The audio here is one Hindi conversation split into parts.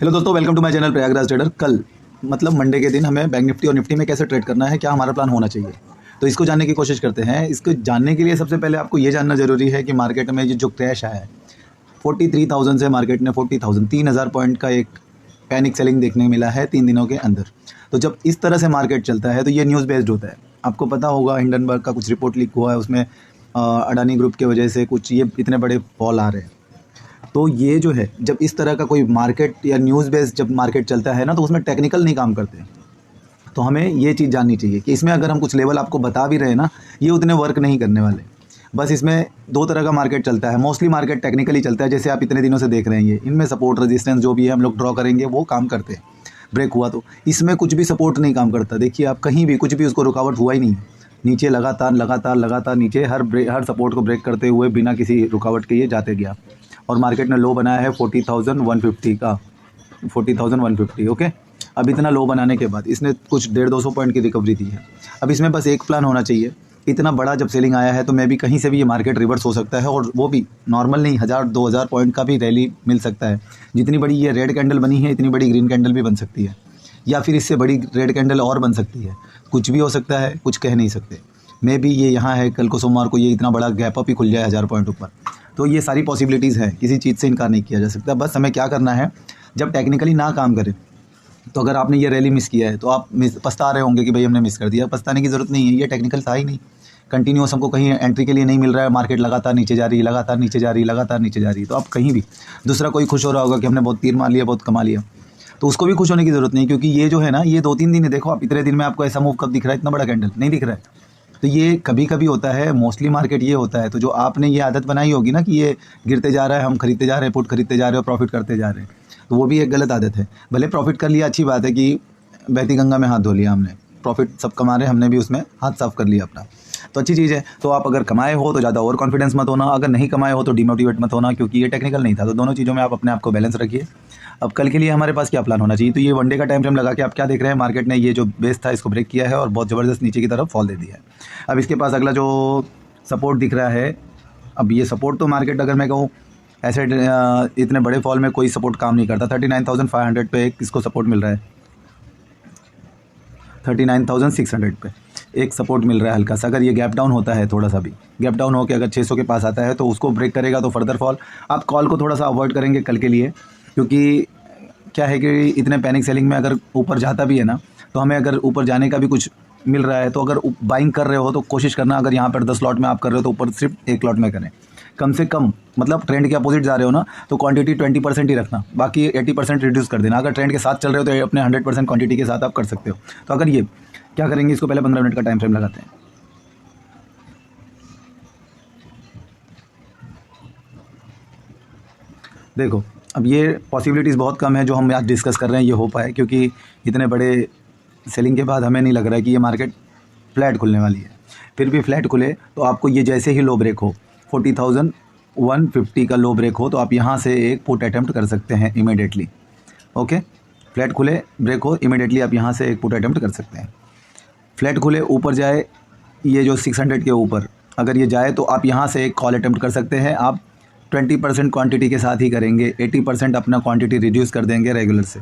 हेलो दोस्तों, welcome to my channel Prayagraj trader. कल मतलब मंडे के दिन हमें बैंक निफ्टी और निफ्टी में कैसे ट्रेड करना है, क्या हमारा प्लान होना चाहिए, तो इसको जानने की कोशिश करते हैं। इसको जानने के लिए सबसे पहले आपको ये जानना ज़रूरी है कि मार्केट में जो क्रैश आया है 43,000 से मार्केट ने 40,000 3,000 पॉइंट का एक पैनिक सेलिंग देखने को मिला है 3 दिनों के अंदर। तो जब इस तरह से मार्केट चलता है तो ये न्यूज़ बेस्ड होता है। आपको पता होगा हिंडनबर्ग का कुछ रिपोर्ट लीक हुआ है, उसमें अडानी ग्रुप की वजह से कुछ ये इतने बड़े फॉल आ रहे हैं। तो ये जो है, जब इस तरह का कोई मार्केट या न्यूज़ बेस्ड जब मार्केट चलता है ना, तो उसमें टेक्निकल नहीं काम करते। तो हमें ये चीज़ जाननी चाहिए कि इसमें अगर हम कुछ लेवल आपको बता भी रहे हैं ना, ये उतने वर्क नहीं करने वाले। बस इसमें दो तरह का मार्केट चलता है। मोस्टली मार्केट टेक्निकली चलता है, जैसे आप इतने दिनों से देख रहे हैं। ये इनमें सपोर्ट रेजिस्टेंस जो भी है हम लोग ड्रॉ करेंगे वो काम करते हैं। ब्रेक हुआ तो इसमें कुछ भी सपोर्ट नहीं काम करता। देखिए आप कहीं भी कुछ भी उसको रुकावट हुआ ही नहीं। नीचे लगातार नीचे हर सपोर्ट को ब्रेक करते हुए बिना किसी रुकावट के ये जाते गया और मार्केट ने लो बनाया है 40,150 का, 40,150। ओके, अब इतना लो बनाने के बाद इसने कुछ 150-200 पॉइंट की रिकवरी दी है। अब इसमें बस एक प्लान होना चाहिए। इतना बड़ा जब सेलिंग आया है तो मैं भी कहीं से भी ये मार्केट रिवर्स हो सकता है, और वो भी नॉर्मल नहीं, 1,000-2,000 पॉइंट का भी रैली मिल सकता है। जितनी बड़ी ये रेड कैंडल बनी है इतनी बड़ी ग्रीन कैंडल भी बन सकती है, या फिर इससे बड़ी रेड कैंडल और बन सकती है। कुछ भी हो सकता है, कुछ कह नहीं सकते। मैं भी ये यहाँ है, कल को सोमवार को ये इतना बड़ा गैप अप ही खुल जाए 1,000 पॉइंट ऊपर। तो ये सारी पॉसिबिलिटीज़ हैं, किसी चीज़ से इनकार नहीं किया जा सकता। बस हमें क्या करना है, जब टेक्निकली ना काम करे तो अगर आपने ये रैली मिस किया है तो आप पछता रहे होंगे कि भाई हमने मिस कर दिया। पछताने की ज़रूरत नहीं है, ये टेक्निकल था ही नहीं। कंटिन्यूस हमको कहीं एंट्री के लिए नहीं मिल रहा है, मार्केट लगातार नीचे जा रही है, लगातार नीचे जा रही है। तो आप कहीं भी दूसरा कोई खुश हो रहा होगा कि हमने बहुत तीर मार लिया, बहुत कमा लिया, तो उसको भी खुश होने की ज़रूरत नहीं, क्योंकि ये जो है ना, ये 2-3 दिन है। देखो आप इतने दिन में आपको ऐसा मूव कब दिख रहा है, इतना बड़ा कैंडल नहीं दिख रहा है। तो ये कभी कभी होता है, मोस्टली मार्केट ये होता है। तो जो आपने ये आदत बनाई होगी ना कि ये गिरते जा रहा है, हम खरीदते जा रहे हैं, पुट खरीदते जा रहे हो, प्रॉफिट करते जा रहे हैं, तो वो भी एक गलत आदत है। भले प्रॉफिट कर लिया, अच्छी बात है कि बहती गंगा में हाथ धो लिया हमने, प्रॉफिट सब कमा रहे हैं, हमने भी उसमें हाथ साफ कर लिया अपना, तो अच्छी चीज़ है। तो आप अगर कमाए हो तो ज़्यादा ओवर कॉन्फिडेंस मत होना, अगर नहीं कमाए हो तो डिमोटिवेट मत होना, क्योंकि ये टेक्निकल नहीं था। तो दोनों चीज़ों में आप अपने आप को बैलेंस रखिए। अब कल के लिए हमारे पास क्या प्लान होना चाहिए, तो ये वनडे का टाइम फ्रेम लगा के आप क्या देख रहे हैं, मार्केट ने ये जो बेस था इसको ब्रेक किया है और बहुत ज़बरदस्त नीचे की तरफ फॉल दे दिया है। अब इसके पास अगला जो सपोर्ट दिख रहा है, अब ये सपोर्ट तो मार्केट अगर मैं कहूँ ऐसे इतने बड़े फॉल में कोई सपोर्ट काम नहीं करता। 39,500 पे एक इसको सपोर्ट मिल रहा है, 39,600 पे एक सपोर्ट मिल रहा है हल्का सा। अगर ये गैप डाउन होता है, थोड़ा सा भी गैप डाउन होकर अगर 600 के पास आता है तो उसको ब्रेक करेगा तो फर्दर फॉल। आप कॉल को थोड़ा सा अवॉइड करेंगे कल के लिए, क्योंकि क्या है कि इतने पैनिक सेलिंग में अगर ऊपर जाता भी है ना, तो हमें अगर ऊपर जाने का भी कुछ मिल रहा है तो अगर बाइंग कर रहे हो तो कोशिश करना, अगर यहाँ पर 10 लॉट में आप कर रहे हो तो ऊपर सिर्फ 1 लॉट में करें कम से कम। मतलब ट्रेंड के अपोजिट जा रहे हो ना तो क्वांटिटी 20% ही रखना, बाकी 80% रिड्यूस कर देना। अगर ट्रेंड के साथ चल रहे हो तो अपने 100% क्वांटिटी के साथ आप कर सकते हो। तो अगर ये क्या करेंगे, इसको पहले 15 मिनट का टाइम फ्रेम लगाते हैं। देखो अब ये पॉसिबिलिटीज़ बहुत कम है जो हम आज डिस्कस कर रहे हैं ये हो पाए, क्योंकि इतने बड़े सेलिंग के बाद हमें नहीं लग रहा है कि ये मार्केट फ्लैट खुलने वाली है। फिर भी फ्लैट खुले तो आपको ये जैसे ही लो ब्रेक हो, 40,150 का लो ब्रेक हो, तो आप यहाँ से एक पुट अटैम्प्ट कर सकते हैं इमीडिएटली। ओके, फ्लैट खुले ब्रेक हो, इमीडिएटली आप यहाँ से एक पुट अटैम्प्ट कर सकते हैं। फ्लैट खुले ऊपर जाए, ये जो 600 के ऊपर अगर ये जाए तो आप यहाँ से एक कॉल अटैम्प्ट कर सकते हैं। आप 20% क्वांटिटी के साथ ही करेंगे, 80% अपना क्वांटिटी रिड्यूस कर देंगे रेगुलर से,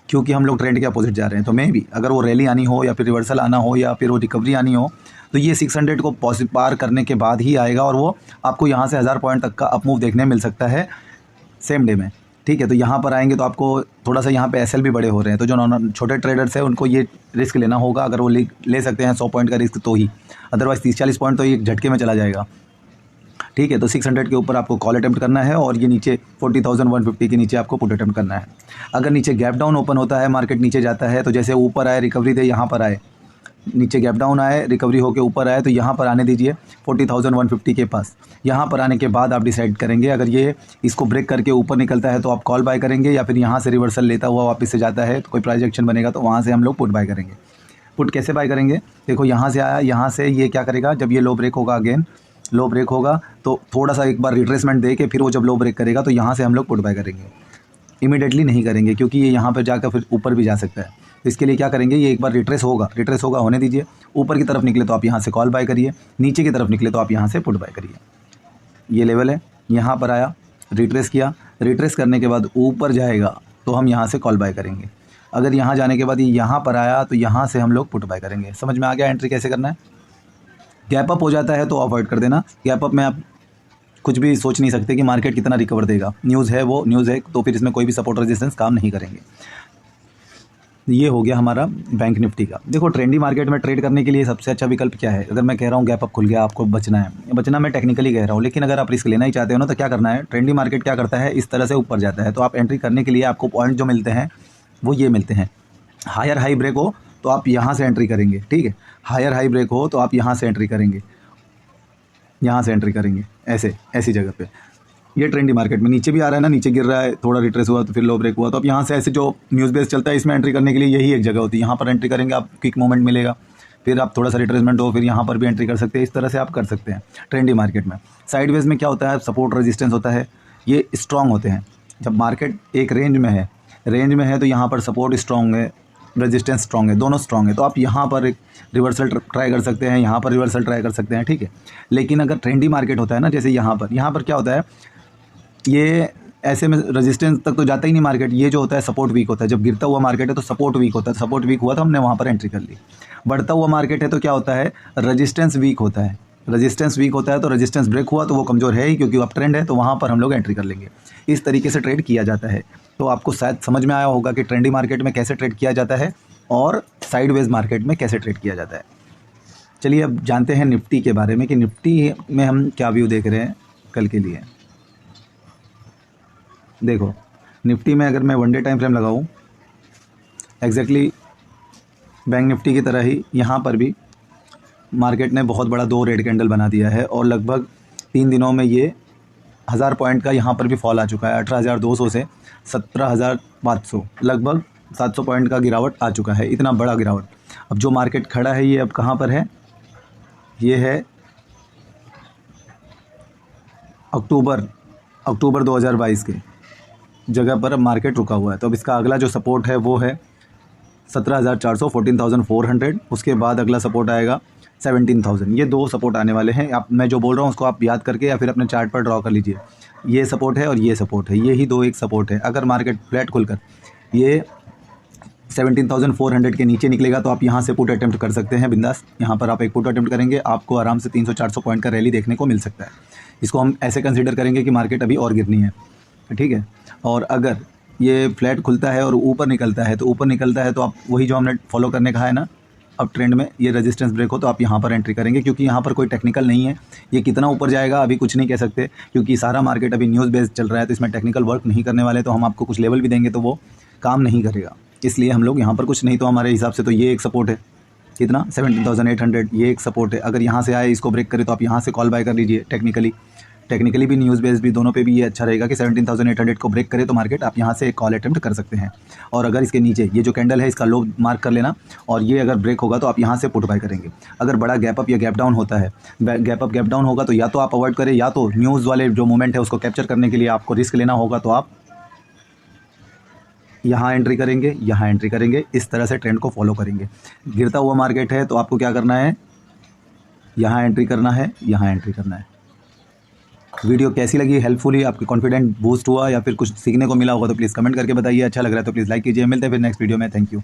क्योंकि हम लोग ट्रेंड के अपोजिट जा रहे हैं। तो मैं भी अगर वो रैली आनी हो या फिर रिवर्सल आना हो या फिर वो रिकवरी आनी हो, तो ये 600 को पार करने के बाद ही आएगा, और वो आपको यहाँ से 1,000 पॉइंट तक का अप मूव देखने मिल सकता है सेम डे में। ठीक है, तो यहाँ पर आएंगे तो आपको थोड़ा सा यहाँ पे एसएल भी बड़े हो रहे हैं, तो जो छोटे ट्रेडर्स हैं उनको ये रिस्क लेना होगा। अगर वो ले सकते हैं 100 पॉइंट का रिस्क तो ही, अदरवाइज़ 30-40 पॉइंट तो ये झटके में चला जाएगा। ठीक है, तो 600 के ऊपर आपको कॉल अटैम्प्ट करना है और ये नीचे 40,150 के नीचे आपको पुट अटैम्प्ट करना है। अगर नीचे गैप डाउन ओपन होता है, मार्केट नीचे जाता है, तो जैसे ऊपर आए रिकवरी दे, यहाँ पर आए, नीचे गैप डाउन आए, रिकवरी होकर ऊपर आए, तो यहाँ पर आने दीजिए 40,150 के पास। यहाँ पर आने के बाद आप डिसाइड करेंगे, अगर ये इसको ब्रेक करके ऊपर निकलता है तो आप कॉल बाय करेंगे, या फिर यहाँ से रिवर्सल लेता हुआ वापस से जाता है तो कोई प्राइस एक्शन बनेगा तो वहाँ से हम लोग पुट बाय करेंगे। पुट कैसे बाय करेंगे, देखो यहाँ से आया, यहाँ से ये क्या करेगा, जब ये लो ब्रेक होगा, अगेन लो ब्रेक होगा तो थोड़ा सा एक बार रिट्रेसमेंट दे के फिर वो जब लो ब्रेक करेगा तो यहाँ से हम लोग पुट बाय करेंगे। इमीडिएटली नहीं करेंगे, क्योंकि ये यहाँ पर जाकर फिर ऊपर भी जा सकता है। तो इसके लिए क्या करेंगे, ये एक बार रिट्रेस होगा होने दीजिए। ऊपर की तरफ निकले तो आप यहाँ से कॉल बाय करिए, नीचे की तरफ निकले तो आप यहाँ से पुट बाय करिए। ये लेवल है, यहाँ पर आया, रिट्रेस किया, रिट्रेस करने के बाद ऊपर जाएगा तो तो हम यहाँ से कॉल बाय करेंगे। अगर यहाँ जाने के बाद ये यहाँ पर आया तो यहाँ से हम लोग पुट बाय करेंगे। समझ में आ गया एंट्री कैसे करना है। गैप अप हो जाता है तो अवॉइड कर देना। गैप अप में आप कुछ भी सोच नहीं सकते कि मार्केट कितना रिकवर देगा। न्यूज़ है वो न्यूज़ है, तो फिर इसमें कोई भी सपोर्ट रेजिस्टेंस काम नहीं करेंगे। ये हो गया हमारा बैंक निफ्टी का। देखो ट्रेंडी मार्केट में ट्रेड करने के लिए सबसे अच्छा विकल्प क्या है। अगर मैं कह रहा हूँ गैप अप खुल गया, आपको बचना है, बचना मैं टेक्निकली कह रहा हूँ, लेकिन अगर आप रिस्क लेना ही चाहते हो ना तो क्या करना है। ट्रेंडी मार्केट क्या करता है, इस तरह से ऊपर जाता है, तो आप एंट्री करने के लिए आपको पॉइंट जो मिलते हैं वो ये मिलते हैं। हायर हाई ब्रेक हो तो आप यहाँ से एंट्री करेंगे, ठीक है। हायर हाई ब्रेक हो तो आप यहाँ से एंट्री करेंगे, यहाँ से एंट्री करेंगे, ऐसे ऐसी जगह पे। ये ट्रेंडी मार्केट में नीचे भी आ रहा है ना, नीचे गिर रहा है, थोड़ा रिट्रेस हुआ तो फिर लो ब्रेक हुआ, तो आप यहाँ से ऐसे जो न्यूज़ बेस चलता है इसमें एंट्री करने के लिए यही एक जगह होती है। यहाँ पर एंट्री करेंगे, आप क्विक मूवमेंट मिलेगा, फिर आप थोड़ा सा रिट्रेसमेंट हो, फिर यहाँ पर भी एंट्री कर सकते हैं। इस तरह से आप कर सकते हैं ट्रेंडी मार्केट में। साइडवेज में क्या होता है, सपोर्ट रेजिस्टेंस होता है, ये स्ट्रॉन्ग होते हैं। जब मार्केट एक रेंज में है तो यहाँ पर सपोर्ट स्ट्रॉन्ग है, रेजिस्टेंस स्ट्रॉन्ग है, दोनों स्ट्रॉन्ग है। तो आप यहाँ पर एक रिवर्सल ट्राई कर सकते हैं, यहाँ पर रिवर्सल ट्राई कर सकते हैं, ठीक है। लेकिन अगर ट्रेंडी मार्केट होता है ना, जैसे यहाँ पर क्या होता है, ये ऐसे में रेजिस्टेंस तक तो जाता ही नहीं मार्केट। ये जो होता है सपोर्ट वीक होता है। जब गिरता हुआ मार्केट है तो सपोर्ट वीक होता है, सपोर्ट वीक हुआ तो हमने वहाँ पर एंट्री कर ली। बढ़ता हुआ मार्केट है तो क्या होता है, रेजिस्टेंस वीक होता है। रेजिस्टेंस वीक होता है तो रेजिस्टेंस ब्रेक हुआ तो वो कमज़ोर है ही, क्योंकि अप ट्रेंड है, तो वहाँ पर हम लोग एंट्री कर लेंगे। इस तरीके से ट्रेड किया जाता है। तो आपको शायद समझ में आया होगा कि ट्रेंडी मार्केट में कैसे ट्रेड किया जाता है और साइडवेज मार्केट में कैसे ट्रेड किया जाता है। चलिए अब जानते हैं निफ्टी के बारे में कि निफ्टी में हम क्या व्यू देख रहे हैं कल के लिए। देखो निफ्टी में अगर मैं वन डे टाइम फ्रेम लगाऊं, एग्जैक्टली बैंक निफ्टी की तरह ही यहाँ पर भी मार्केट ने बहुत बड़ा 2 रेड कैंडल बना दिया है और लगभग 3 दिनों में ये 1000 पॉइंट का यहाँ पर भी फॉल आ चुका है। 18,200 से 17,500, लगभग 700 पॉइंट का गिरावट आ चुका है। इतना बड़ा गिरावट। अब जो मार्केट खड़ा है ये अब कहाँ पर है, ये है अक्टूबर 2022 के जगह पर अब मार्केट रुका हुआ है। तो अब इसका अगला जो सपोर्ट है वो है 17,400, 14,400। उसके बाद अगला सपोर्ट आएगा 17,000। ये 2 सपोर्ट आने वाले हैं। आप मैं जो बोल रहा हूँ उसको आप याद करके या फिर अपने चार्ट पर ड्रॉ कर लीजिए। ये सपोर्ट है और ये सपोर्ट है, ये ही 2 एक सपोर्ट है। अगर मार्केट फ्लैट खुलकर ये 17,400 के नीचे निकलेगा तो आप यहाँ से पुट अटेम्प्ट कर सकते हैं बिंदास। यहाँ पर आप एक पुट अटेम्प्ट करेंगे, आपको आराम से 300-400 पॉइंट का रैली देखने को मिल सकता है। इसको हम ऐसे कंसीडर करेंगे कि मार्केट अभी और गिरनी है, ठीक है। और अगर ये फ्लैट खुलता है और ऊपर निकलता है तो आप वही जो हमने फॉलो करने कहा है ना, अब ट्रेंड में ये रेजिस्टेंस ब्रेक हो तो आप यहाँ पर एंट्री करेंगे, क्योंकि यहाँ पर कोई टेक्निकल नहीं है। ये कितना ऊपर जाएगा अभी कुछ नहीं कह सकते, क्योंकि सारा मार्केट अभी न्यूज़ बेस्ड चल रहा है, तो इसमें टेक्निकल वर्क नहीं करने वाले। तो हम आपको कुछ लेवल भी देंगे तो वो काम नहीं करेगा, इसलिए हम लोग यहाँ पर कुछ नहीं। तो हमारे हिसाब से तो ये एक सपोर्ट है, कितना 17,800, ये एक सपोर्ट है। अगर यहाँ से आए इसको ब्रेक करे तो आप यहाँ से कॉल बाय कर लीजिए। टेक्निकली भी न्यूज़ बेस्ड भी दोनों पे भी ये अच्छा रहेगा कि 17,800 को ब्रेक करे तो मार्केट आप यहाँ से एक कॉल अटेम्प्ट कर सकते हैं। और अगर इसके नीचे ये जो कैंडल है इसका लो मार्क कर लेना, और ये अगर ब्रेक होगा तो आप यहाँ से पुट बाय करेंगे। अगर बड़ा गैप अप या गैप डाउन होता है, गैप अप गैप डाउन होगा तो या तो आप अवॉइड करें, या तो न्यूज़ वाले जो मूवमेंट है उसको कैप्चर करने के लिए आपको रिस्क लेना होगा, तो आप यहाँ एंट्री करेंगे, यहाँ एंट्री करेंगे। इस तरह से ट्रेंड को फॉलो करेंगे। गिरता हुआ मार्केट है तो आपको क्या करना है, यहाँ एंट्री करना है, यहाँ एंट्री करना है। वीडियो कैसी लगी, हेल्पफुल ही, आपकी कॉन्फिडेंस बूस्ट हुआ या फिर कुछ सीखने को मिला होगा तो प्लीज़ कमेंट करके बताइए। अच्छा लग रहा है तो प्लीज़ लाइक कीजिए। मिलते हैं फिर नेक्स्ट वीडियो में। Thank you.